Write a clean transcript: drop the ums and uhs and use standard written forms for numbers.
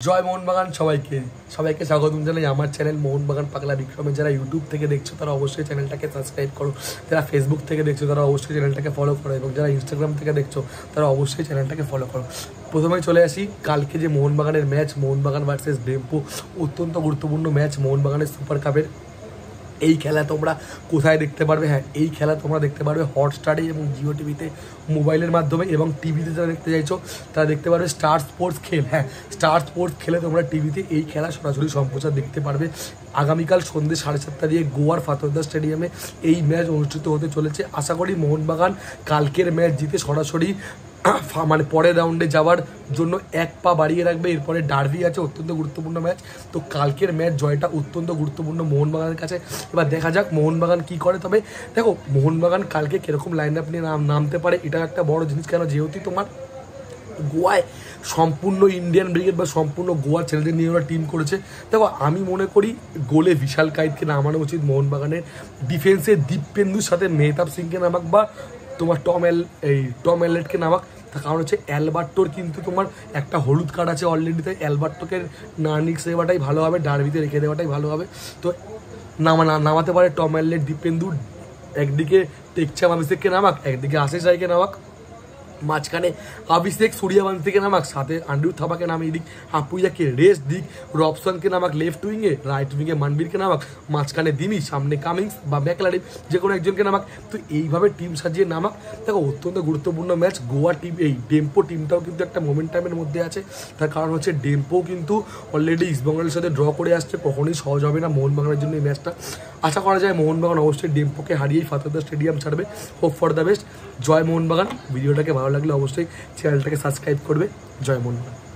জয় মোহনবাগান সবাইকে স্বাগতম জানাই আমার চ্যানেল মোহনবাগান পাগলা বিক্রমে। যারা ইউটিউব থেকে দেখছো তারা অবশ্যই চ্যানেলটাকে সাবস্ক্রাইব করো, যারা ফেসবুক থেকে দেখছো তারা অবশ্যই চ্যানেলটাকে ফলো করো, এবং যারা ইনস্টাগ্রাম থেকে দেখছো তারা অবশ্যই চ্যানেলটাকে ফলো করো। প্রথমেই চলে আসি কালকে যে মোহনবাগানের ম্যাচ, মোহনবাগান ভার্সেস ডেম্পো, অত্যন্ত গুরুত্বপূর্ণ ম্যাচ মোহনবাগানের সুপার কাপের। এই খেলা তোমরা কোথায় দেখতে পারবে? হ্যাঁ, এই খেলা তোমরা দেখতে পারবে হটস্টারে এবং জিও টিভিতে মোবাইলের মাধ্যমে, এবং টিভিতে যারা দেখতে চাইছো তারা দেখতে পারবে স্টার স্পোর্টস খেল। হ্যাঁ, স্টার স্পোর্টস খেলে তোমরা টিভিতে এই খেলা সরাসরি সম্প্রচার দেখতে পারবে। আগামীকাল সন্ধ্যে 7:30 দিয়ে গোয়ার ফাতোরদা স্টেডিয়ামে এই ম্যাচ অনুষ্ঠিত হতে চলেছে। আশা করি মোহনবাগান কালকের ম্যাচ জিতে সরাসরি মানে পরের রাউন্ডে যাওয়ার জন্য এক পা বাড়িয়ে রাখবে। এরপরে ডার্বি আছে, অত্যন্ত গুরুত্বপূর্ণ ম্যাচ। তো কালকের ম্যাচ জয়টা অত্যন্ত গুরুত্বপূর্ণ মোহনবাগানের কাছে। এবার দেখা যাক মোহনবাগান কি করে। তবে দেখো, মোহনবাগান কালকে কিরকম লাইন আপ নিয়ে নামতে পারে, এটা একটা বড় জিনিস। কেন? যেহেতু তোমার গোয়ায় সম্পূর্ণ ইন্ডিয়ান ব্রিগেড বা সম্পূর্ণ গোয়ার ছেলেদের নিয়ে ওরা টিম করেছে। দেখো, আমি মনে করি গোলে বিশাল কায়েতকে নামানো উচিত মোহনবাগানের। ডিফেন্সে দীপেন্দুর সাথে মেহতাব সিংকে নামাক, বা তোমার টম এলেটকে নামাক। তার কারণ হচ্ছে অ্যালবার্টোর কিন্তু তোমার একটা হলুদ কার্ড আছে অলরেডি, তাই অ্যালবার্টোকে না নিক্স দেওয়াটাই ভালো হবে, ডার্বিতে রেখে দেওয়াটাই ভালো হবে। তো নামাতে পারে টম এলেট, দীপেন্দু একদিকে, টেকচাম অভিষেককে নামাক, একদিকে আশিস রায়কে নামাক, মাঝখানে অভিষেক সূর্যবংশীকে নামাক, সাথে আন্ড্রু থাপাকে নামিয়ে দিক, আপুইয়াকে রেস্ট দিক, রবসনকে নামাক লেফট উইংয়ে, রাইট উইংয়ে মানবীরকে নামাক, মাঝখানে দিমি, সামনে কামিংস বা ম্যাকলারিন, যে কোনো একজনকে নামাক। তো এইভাবে টিম সাজিয়ে নামাক। দেখো, অত্যন্ত গুরুত্বপূর্ণ ম্যাচ। গোয়া টিম, এই ডেম্পো টিমটাও কিন্তু একটা মোমেন্টামের মধ্যে আছে। তার কারণ হচ্ছে ডেম্পো কিন্তু অলরেডি ইস্টবেঙ্গলের সাথে ড্র করে আসছে, কখনোই সহজ হবে না মোহনবাগানের জন্য এই ম্যাচটা। আশা করা যায় মোহনবাগান অবশ্যই ডেম্পোকে হারিয়েই ফাতোরদা স্টেডিয়াম ছাড়বে। Hope for the best. জয় মোহনবাগান। ভিডিওটাকে ভালো লাগলে অবশ্যই চ্যানেলটাকে সাবস্ক্রাইব করবে। জয় মোহনবাগান।